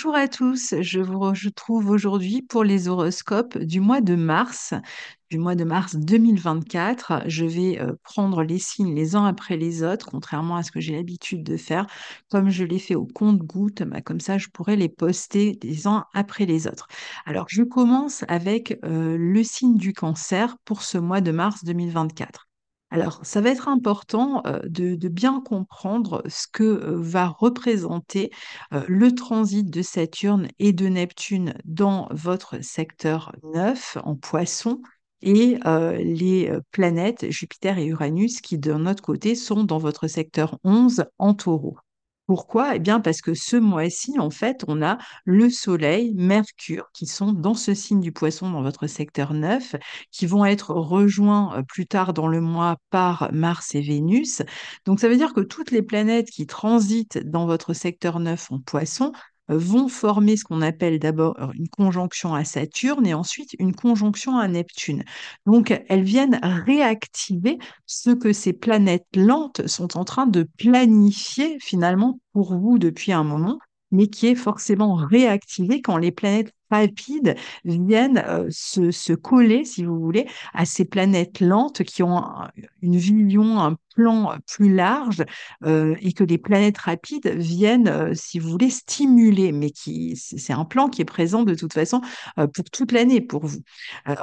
Bonjour à tous, je vous retrouve aujourd'hui pour les horoscopes du mois de mars 2024. Je vais prendre les signes les uns après les autres, contrairement à ce que j'ai l'habitude de faire. Comme je l'ai fait au compte-gouttes, comme ça je pourrais les poster les uns après les autres. Alors je commence avec le signe du cancer pour ce mois de mars 2024. Alors, ça va être important de bien comprendre ce que va représenter le transit de Saturne et de Neptune dans votre secteur 9 en Poisson et les planètes Jupiter et Uranus qui, de notre côté, sont dans votre secteur 11 en Taureau. Pourquoi? Eh bien, parce que ce mois-ci, en fait, on a le Soleil, Mercure, qui sont dans ce signe du Poisson, dans votre secteur 9, qui vont être rejoints plus tard dans le mois par Mars et Vénus. Donc, ça veut dire que toutes les planètes qui transitent dans votre secteur 9 en Poisson vont former ce qu'on appelle d'abord une conjonction à Saturne et ensuite une conjonction à Neptune. Donc, elles viennent réactiver ce que ces planètes lentes sont en train de planifier finalement pour vous depuis un moment, mais qui est forcément réactivé quand les planètes rapides viennent se coller, si vous voulez, à ces planètes lentes qui ont une vision, un plan plus large et que les planètes rapides viennent, si vous voulez, stimuler, mais c'est un plan qui est présent de toute façon pour toute l'année pour vous.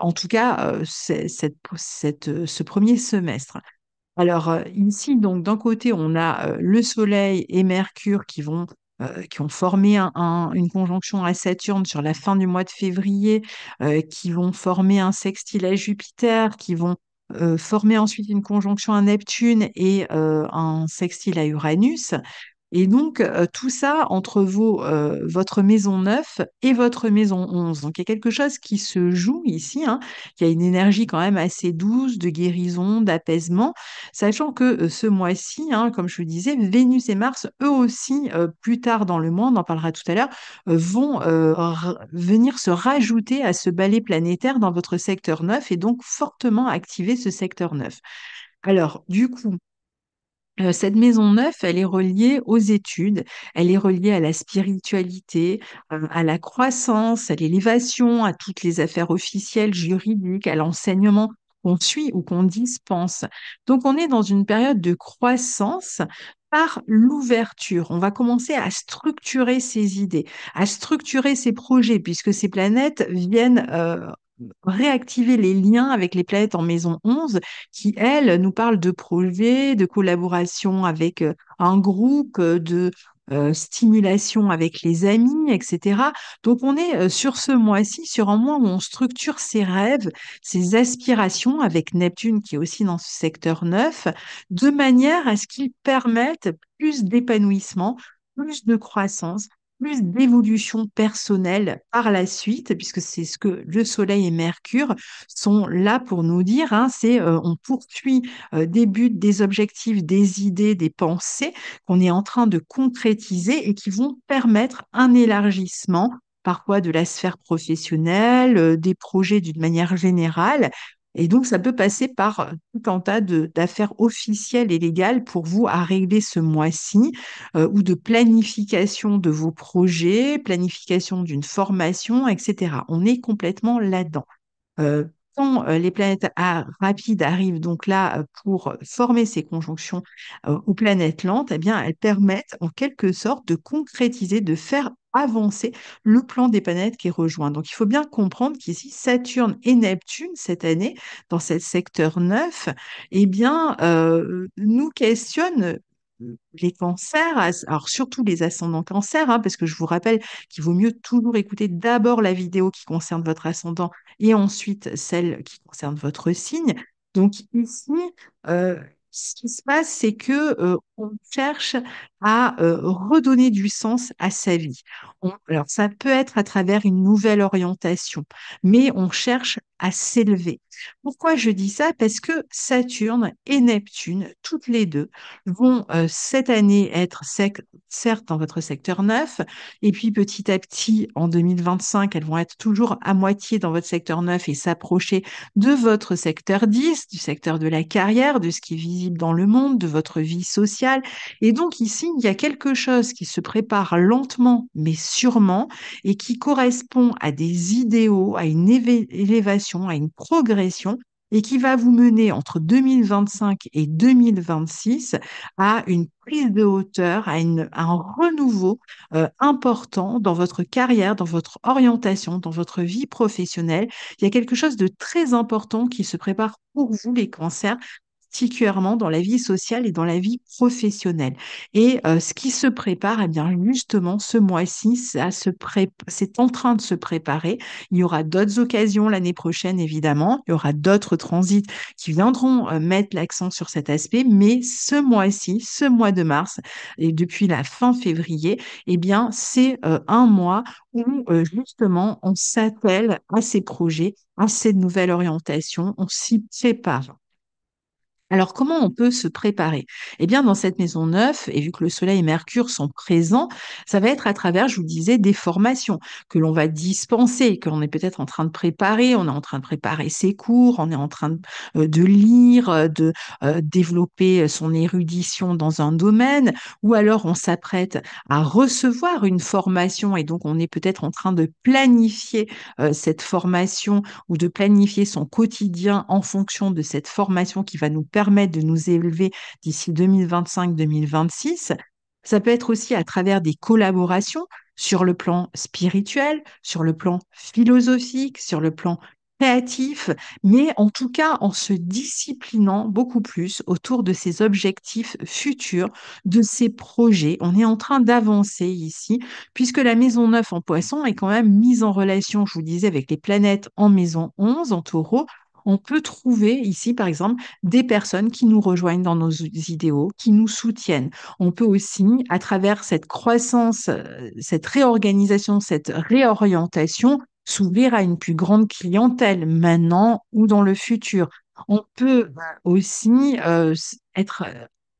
En tout cas, ce premier semestre. Alors ici, donc d'un côté, on a le Soleil et Mercure qui ont formé une conjonction à Saturne sur la fin du mois de février, qui vont former un sextile à Jupiter, qui vont former ensuite une conjonction à Neptune et un sextile à Uranus. Et donc, tout ça entre votre maison 9 et votre maison 11. Donc, il y a quelque chose qui se joue ici, hein, qui a une énergie quand même assez douce, de guérison, d'apaisement, sachant que ce mois-ci, hein, comme je le disais, Vénus et Mars, eux aussi, plus tard dans le mois, on en parlera tout à l'heure, vont venir se rajouter à ce balai planétaire dans votre secteur 9 et donc fortement activer ce secteur 9. Alors, du coup, cette maison 9, elle est reliée aux études, elle est reliée à la spiritualité, à la croissance, à l'élévation, à toutes les affaires officielles, juridiques, à l'enseignement qu'on suit ou qu'on dispense. Donc, on est dans une période de croissance par l'ouverture. On va commencer à structurer ses idées, à structurer ses projets, puisque ces planètes viennent réactiver les liens avec les planètes en maison 11 qui, elles, nous parlent de projets, de collaboration avec un groupe, de stimulation avec les amis, etc. Donc, on est sur ce mois-ci, sur un mois où on structure ses rêves, ses aspirations avec Neptune qui est aussi dans ce secteur 9, de manière à ce qu'ils permettent plus d'épanouissement, plus de croissance, plus d'évolution personnelle par la suite, puisque c'est ce que le Soleil et Mercure sont là pour nous dire, hein, c'est on poursuit des buts, des objectifs, des idées, des pensées qu'on est en train de concrétiser et qui vont permettre un élargissement parfois de la sphère professionnelle, des projets d'une manière générale. Et donc, ça peut passer par tout un tas d'affaires officielles et légales pour vous à régler ce mois-ci ou de planification de vos projets, planification d'une formation, etc. On est complètement là-dedans. Euh, Quand les planètes rapides arrivent donc là pour former ces conjonctions aux planètes lentes, eh bien, elles permettent en quelque sorte de concrétiser, de faire avancer le plan des planètes qui rejoint. Donc, il faut bien comprendre qu'ici, Saturne et Neptune, cette année, dans ce secteur 9, eh bien, nous questionnent les cancers, alors surtout les ascendants cancers, hein, parce que je vous rappelle qu'il vaut mieux toujours écouter d'abord la vidéo qui concerne votre ascendant et ensuite celle qui concerne votre signe. Donc ici, euh, ce qui se passe, c'est que on cherche à redonner du sens à sa vie. Alors ça peut être à travers une nouvelle orientation, mais on cherche à s'élever. Pourquoi je dis ça? Parce que Saturne et Neptune, toutes les deux, vont cette année être certes dans votre secteur 9, et puis petit à petit, en 2025, elles vont être toujours à moitié dans votre secteur 9 et s'approcher de votre secteur 10, du secteur de la carrière, de ce qui est visible dans le monde, de votre vie sociale. social. Et donc ici, il y a quelque chose qui se prépare lentement, mais sûrement, et qui correspond à des idéaux, à une élévation, à une progression, et qui va vous mener entre 2025 et 2026 à une prise de hauteur, à un renouveau important dans votre carrière, dans votre orientation, dans votre vie professionnelle. Il y a quelque chose de très important qui se prépare pour vous, les cancers, particulièrement dans la vie sociale et dans la vie professionnelle. Et ce qui se prépare, eh bien justement, ce mois-ci, c'est en train de se préparer. Il y aura d'autres occasions l'année prochaine, évidemment. Il y aura d'autres transits qui viendront mettre l'accent sur cet aspect. Mais ce mois-ci, ce mois de mars, et depuis la fin février, eh bien, c'est un mois où justement on s'attelle à ces projets, à cette nouvelle orientation, on s'y prépare. Alors, comment on peut se préparer? Eh bien, dans cette maison neuve, et vu que le Soleil et Mercure sont présents, ça va être à travers, je vous disais, des formations que l'on va dispenser, que l'on est peut-être en train de préparer. On est en train de préparer ses cours, on est en train de lire, de développer son érudition dans un domaine, ou alors on s'apprête à recevoir une formation et donc on est peut-être en train de planifier cette formation ou de planifier son quotidien en fonction de cette formation qui va nous permettre de nous élever d'ici 2025-2026. Ça peut être aussi à travers des collaborations sur le plan spirituel, sur le plan philosophique, sur le plan créatif, mais en tout cas en se disciplinant beaucoup plus autour de ces objectifs futurs, de ces projets. On est en train d'avancer ici, puisque la maison 9 en poisson est quand même mise en relation, je vous disais, avec les planètes en maison 11, en taureau. On peut trouver ici, par exemple, des personnes qui nous rejoignent dans nos idéaux, qui nous soutiennent. On peut aussi, à travers cette croissance, cette réorganisation, cette réorientation, s'ouvrir à une plus grande clientèle maintenant ou dans le futur. On peut aussi être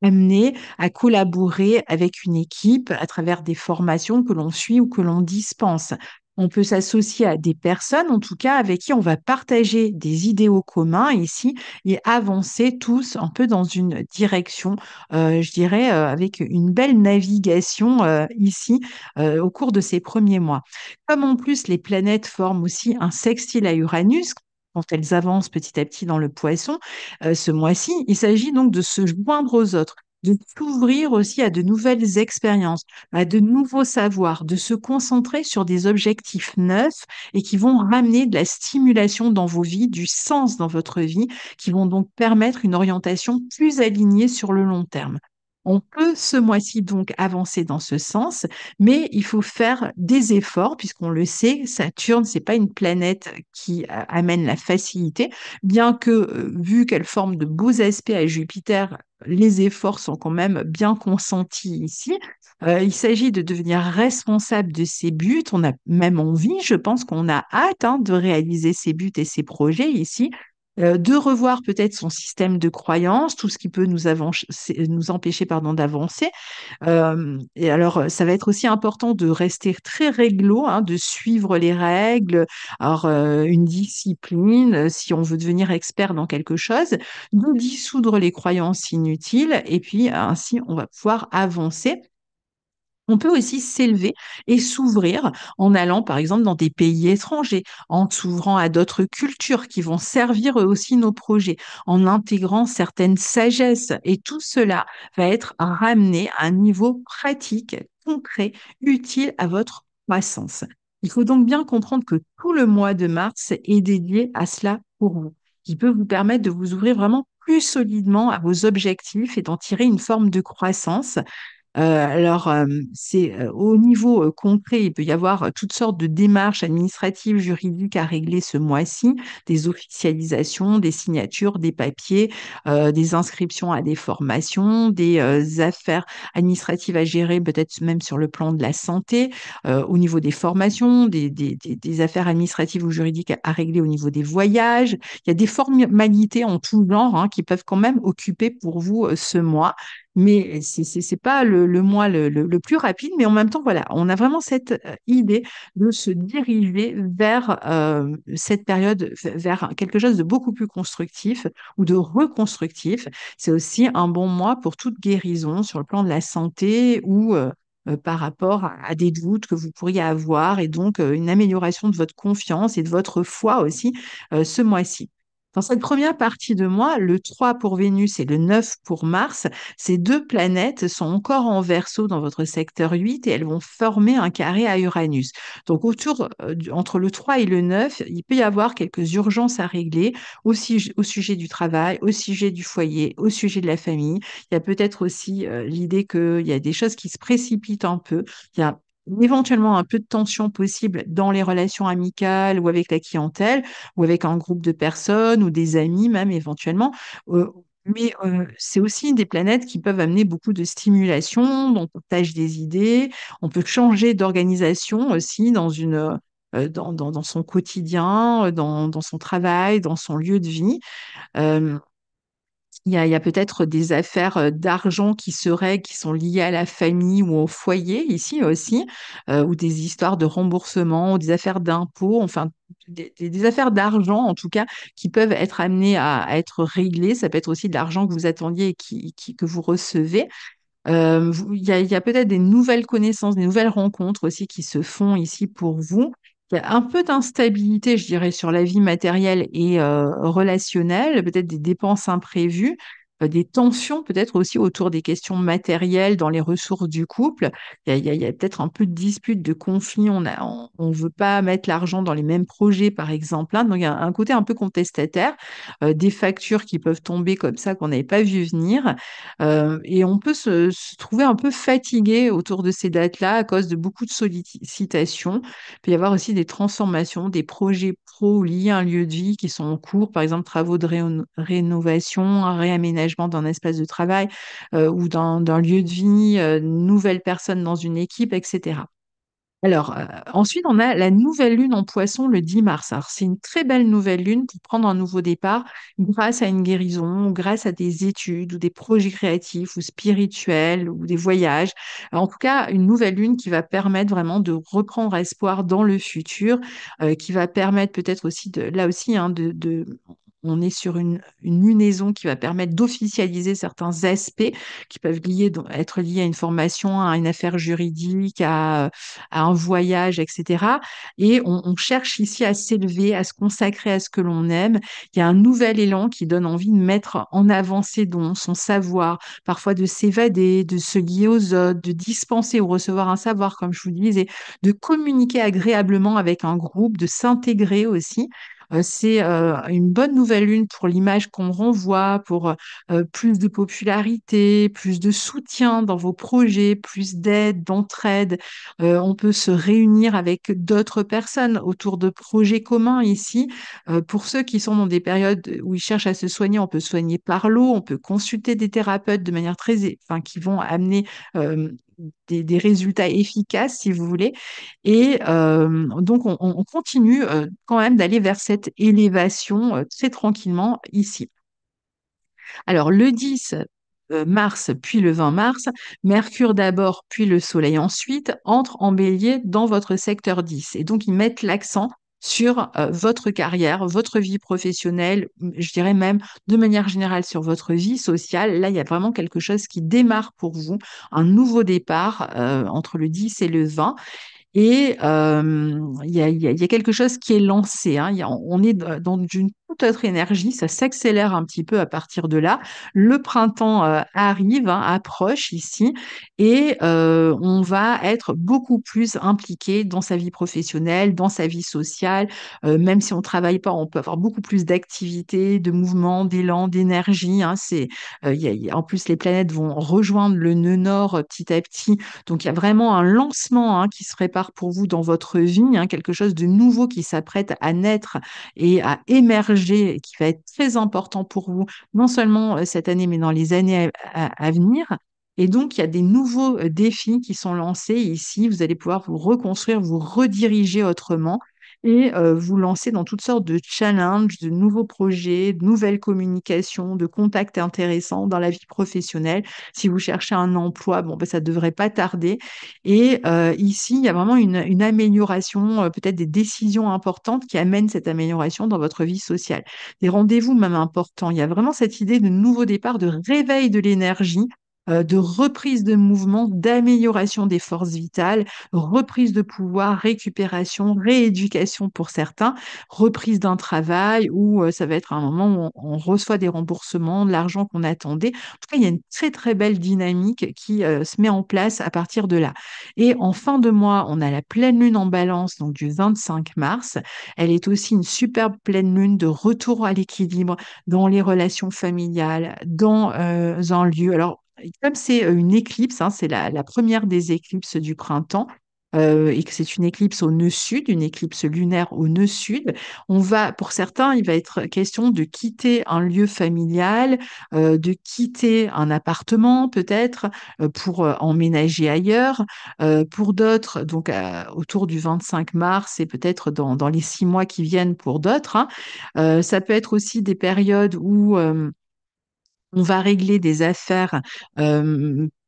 amené à collaborer avec une équipe à travers des formations que l'on suit ou que l'on dispense. On peut s'associer à des personnes, en tout cas, avec qui on va partager des idéaux communs ici et avancer tous un peu dans une direction, je dirais, avec une belle navigation ici au cours de ces premiers mois. Comme en plus les planètes forment aussi un sextile à Uranus, quand elles avancent petit à petit dans le poisson, ce mois-ci, il s'agit donc de se joindre aux autres, de s'ouvrir aussi à de nouvelles expériences, à de nouveaux savoirs, de se concentrer sur des objectifs neufs et qui vont ramener de la stimulation dans vos vies, du sens dans votre vie, qui vont donc permettre une orientation plus alignée sur le long terme. On peut ce mois-ci donc avancer dans ce sens, mais il faut faire des efforts, puisqu'on le sait, Saturne, c'est pas une planète qui amène la facilité, bien que, vu qu'elle forme de beaux aspects à Jupiter, les efforts sont quand même bien consentis ici. Il s'agit de devenir responsable de ses buts. On a même envie, je pense qu'on a hâte de réaliser ses buts et ses projets ici. De revoir peut-être son système de croyances, tout ce qui peut nous empêcher d'avancer. Et alors, ça va être aussi important de rester très réglo, de suivre les règles, alors une discipline, si on veut devenir expert dans quelque chose, de dissoudre les croyances inutiles, et puis ainsi, on va pouvoir avancer. On peut aussi s'élever et s'ouvrir en allant, par exemple, dans des pays étrangers, en s'ouvrant à d'autres cultures qui vont servir eux aussi nos projets, en intégrant certaines sagesses. Et tout cela va être ramené à un niveau pratique, concret, utile à votre croissance. Il faut donc bien comprendre que tout le mois de mars est dédié à cela pour vous, qui peut vous permettre de vous ouvrir vraiment plus solidement à vos objectifs et d'en tirer une forme de croissance. C'est au niveau concret, il peut y avoir toutes sortes de démarches administratives, juridiques à régler ce mois-ci, des officialisations, des signatures, des papiers, des inscriptions à des formations, des affaires administratives à gérer, peut-être même sur le plan de la santé, au niveau des formations, des affaires administratives ou juridiques à régler au niveau des voyages. Il y a des formalités en tout genre qui peuvent quand même occuper pour vous ce mois. mais c'est pas le mois le plus rapide, mais en même temps, voilà, on a vraiment cette idée de se diriger vers cette période, vers quelque chose de beaucoup plus constructif ou de reconstructif. C'est aussi un bon mois pour toute guérison sur le plan de la santé ou par rapport à des doutes que vous pourriez avoir et donc une amélioration de votre confiance et de votre foi aussi ce mois-ci. Dans cette première partie de mois, le 3 pour Vénus et le 9 pour Mars, ces deux planètes sont encore en Verseau dans votre secteur 8 et elles vont former un carré à Uranus. Donc entre le 3 et le 9, il peut y avoir quelques urgences à régler aussi au sujet du travail, au sujet du foyer, au sujet de la famille. Il y a peut-être aussi l'idée qu'il y a des choses qui se précipitent un peu. Il y a éventuellement un peu de tension possible dans les relations amicales ou avec la clientèle ou avec un groupe de personnes ou des amis même éventuellement. Mais c'est aussi des planètes qui peuvent amener beaucoup de stimulation, donc on partage des idées, on peut changer d'organisation aussi dans son quotidien, dans son travail, dans son lieu de vie. Euh, il y a peut-être des affaires d'argent qui sont liées à la famille ou au foyer ici aussi, ou des histoires de remboursement, ou des affaires d'impôts, enfin des affaires d'argent en tout cas qui peuvent être amenées à être réglées. Ça peut être aussi de l'argent que vous attendiez et que vous recevez. Il y a peut-être des nouvelles connaissances, des nouvelles rencontres aussi qui se font ici pour vous. Il y a un peu d'instabilité, je dirais, sur la vie matérielle et relationnelle, peut-être des dépenses imprévues, des tensions peut-être aussi autour des questions matérielles dans les ressources du couple. Il y a peut-être un peu de dispute, de conflit. On veut pas mettre l'argent dans les mêmes projets, par exemple, hein. Donc, il y a un côté un peu contestataire, des factures qui peuvent tomber comme ça qu'on n'avait pas vu venir. Et on peut se trouver un peu fatigué autour de ces dates-là à cause de beaucoup de sollicitations. Il peut y avoir aussi des transformations, des projets pro liés à un lieu de vie qui sont en cours, par exemple travaux de rénovation, un réaménagement d'un espace de travail ou d'un lieu de vie, nouvelles personnes dans une équipe, etc. Alors, ensuite, on a la nouvelle lune en poisson le 10 mars. Alors, c'est une très belle nouvelle lune pour prendre un nouveau départ grâce à une guérison, ou grâce à des études ou des projets créatifs ou spirituels ou des voyages. En tout cas, une nouvelle lune qui va permettre vraiment de reprendre espoir dans le futur, qui va permettre peut-être aussi, là aussi, hein, on est sur une lunaison qui va permettre d'officialiser certains aspects qui peuvent être liés à une formation, à une affaire juridique, à un voyage, etc. Et on cherche ici à s'élever, à se consacrer à ce que l'on aime. Il y a un nouvel élan qui donne envie de mettre en avant ses dons, son savoir, parfois de s'évader, de se lier aux autres, de dispenser ou recevoir un savoir, comme je vous le disais, de communiquer agréablement avec un groupe, de s'intégrer aussi. C'est une bonne nouvelle lune pour l'image qu'on renvoie, pour plus de popularité, plus de soutien dans vos projets, plus d'aide, d'entraide. On peut se réunir avec d'autres personnes autour de projets communs ici. Pour ceux qui sont dans des périodes où ils cherchent à se soigner, on peut soigner par l'eau, on peut consulter des thérapeutes de manière enfin, qui vont amener euh, des résultats efficaces, si vous voulez. Et donc, on continue quand même d'aller vers cette élévation très tranquillement ici. Alors, le 10 mars, puis le 20 mars, Mercure d'abord, puis le Soleil ensuite, entre en bélier dans votre secteur 10. Et donc, ils mettent l'accent sur votre carrière, votre vie professionnelle, je dirais même de manière générale sur votre vie sociale. Là, il y a vraiment quelque chose qui démarre pour vous, un nouveau départ entre le 10 et le 20. Et il y a quelque chose qui est lancé, hein. On est dans une toute autre énergie, ça s'accélère un petit peu à partir de là. Le printemps arrive, hein, approche ici, et on va être beaucoup plus impliqué dans sa vie professionnelle, dans sa vie sociale. Même si on travaille pas, on peut avoir beaucoup plus d'activités, de mouvements, d'élan, d'énergie, hein. En plus, les planètes vont rejoindre le nœud nord petit à petit, donc, il y a vraiment un lancement hein, qui se prépare pour vous dans votre vie, hein, quelque chose de nouveau qui s'apprête à naître et à émerger, et qui va être très important pour vous, non seulement cette année, mais dans les années à venir. Et donc, il y a des nouveaux défis qui sont lancés ici. Vous allez pouvoir vous reconstruire, vous rediriger autrement. et vous lancer dans toutes sortes de challenges, de nouveaux projets, de nouvelles communications, de contacts intéressants dans la vie professionnelle. Si vous cherchez un emploi, bon, ben, ça ne devrait pas tarder. Et ici, il y a vraiment une amélioration, peut-être des décisions importantes qui amènent cette amélioration dans votre vie sociale. Des rendez-vous même importants. Il y a vraiment cette idée de nouveau départ, de réveil de l'énergie, de reprise de mouvement, d'amélioration des forces vitales, reprise de pouvoir, récupération, rééducation pour certains, reprise d'un travail où ça va être un moment où on reçoit des remboursements, de l'argent qu'on attendait. En tout cas, il y a une très très belle dynamique qui se met en place à partir de là. Et en fin de mois, on a la pleine lune en balance, donc du 25 mars. Elle est aussi une superbe pleine lune de retour à l'équilibre dans les relations familiales, dans un lieu. Alors, comme c'est une éclipse, hein, c'est la première des éclipses du printemps, et que c'est une éclipse au nœud sud, une éclipse lunaire au nœud sud, on va, pour certains, il va être question de quitter un lieu familial, de quitter un appartement peut-être pour emménager ailleurs. Pour d'autres, donc autour du 25 mars et peut-être dans les 6 mois qui viennent pour d'autres, hein, ça peut être aussi des périodes où on va régler des affaires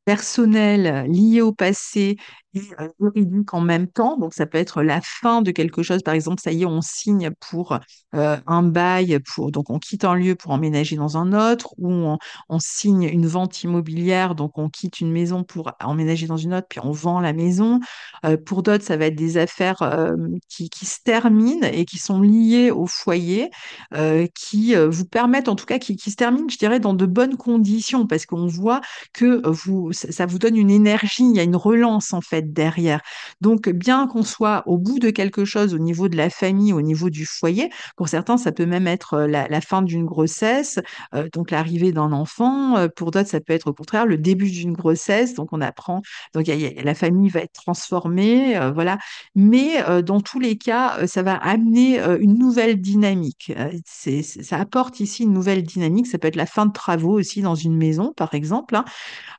personnelles liées au passé et juridiques en même temps. Donc, ça peut être la fin de quelque chose. Par exemple, ça y est, on signe pour un bail, donc on quitte un lieu pour emménager dans un autre, ou on signe une vente immobilière, donc on quitte une maison pour emménager dans une autre, puis on vend la maison. Pour d'autres, ça va être des affaires qui se terminent et qui sont liées au foyer qui vous permettent, en tout cas, qui se terminent, je dirais, dans de bonnes conditions, parce qu'on voit que ça vous donne une énergie, il y a une relance, en fait, derrière. Donc, bien qu'on soit au bout de quelque chose au niveau de la famille, au niveau du foyer, pour certains, ça peut même être la fin d'une grossesse, donc l'arrivée d'un enfant. Pour d'autres, ça peut être au contraire le début d'une grossesse, donc on apprend, donc la famille va être transformée, voilà. Mais dans tous les cas, ça va amener une nouvelle dynamique. Ça apporte ici une nouvelle dynamique. Ça peut être la fin de travaux aussi dans une maison, par exemple, hein.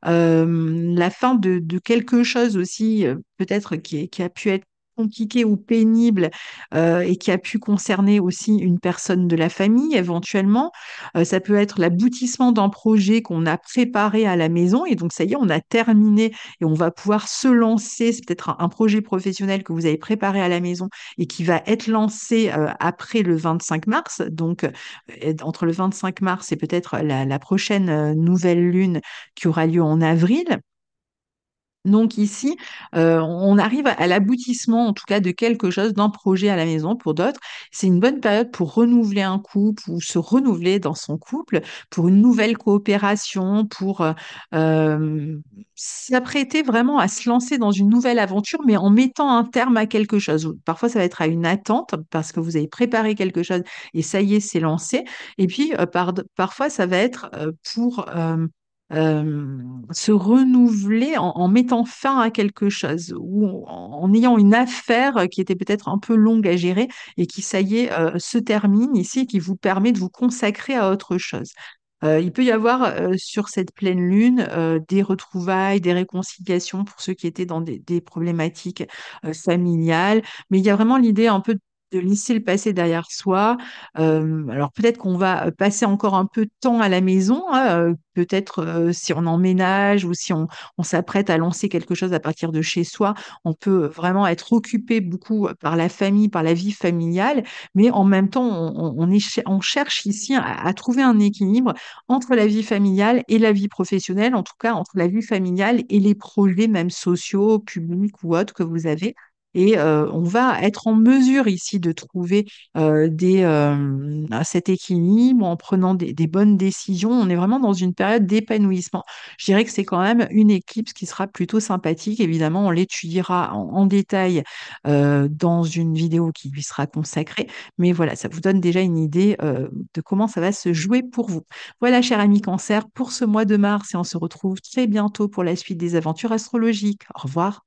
La fin de quelque chose aussi, peut-être qui a pu être compliqué ou pénible et qui a pu concerner aussi une personne de la famille éventuellement. Ça peut être l'aboutissement d'un projet qu'on a préparé à la maison et donc ça y est, on a terminé et on va pouvoir se lancer. C'est peut-être un projet professionnel que vous avez préparé à la maison et qui va être lancé après le 25 mars. Donc, entre le 25 mars et peut-être la prochaine nouvelle lune qui aura lieu en avril. Donc ici, on arrive à l'aboutissement, en tout cas, de quelque chose, d'un projet à la maison pour d'autres. C'est une bonne période pour renouveler un couple ou se renouveler dans son couple, pour une nouvelle coopération, pour s'apprêter vraiment à se lancer dans une nouvelle aventure, mais en mettant un terme à quelque chose. Parfois, ça va être à une attente parce que vous avez préparé quelque chose et ça y est, c'est lancé. Et puis, parfois, ça va être pour euh, se renouveler en mettant fin à quelque chose ou en ayant une affaire qui était peut-être un peu longue à gérer et qui, ça y est, se termine ici et qui vous permet de vous consacrer à autre chose. Il peut y avoir sur cette pleine lune des retrouvailles, des réconciliations pour ceux qui étaient dans des problématiques familiales, mais il y a vraiment l'idée un peu de laisser le passé derrière soi. Alors peut-être qu'on va passer encore un peu de temps à la maison, hein, peut-être si on emménage ou si on s'apprête à lancer quelque chose à partir de chez soi, on peut vraiment être occupé beaucoup par la famille, par la vie familiale, mais en même temps, on cherche ici à trouver un équilibre entre la vie familiale et la vie professionnelle, en tout cas entre la vie familiale et les projets même sociaux, publics ou autres que vous avez. Et on va être en mesure ici de trouver cet équilibre en prenant des bonnes décisions. On est vraiment dans une période d'épanouissement. Je dirais que c'est quand même une éclipse qui sera plutôt sympathique. Évidemment, on l'étudiera en détail dans une vidéo qui lui sera consacrée. Mais voilà, ça vous donne déjà une idée de comment ça va se jouer pour vous. Voilà, cher ami Cancer, pour ce mois de mars et on se retrouve très bientôt pour la suite des aventures astrologiques. Au revoir.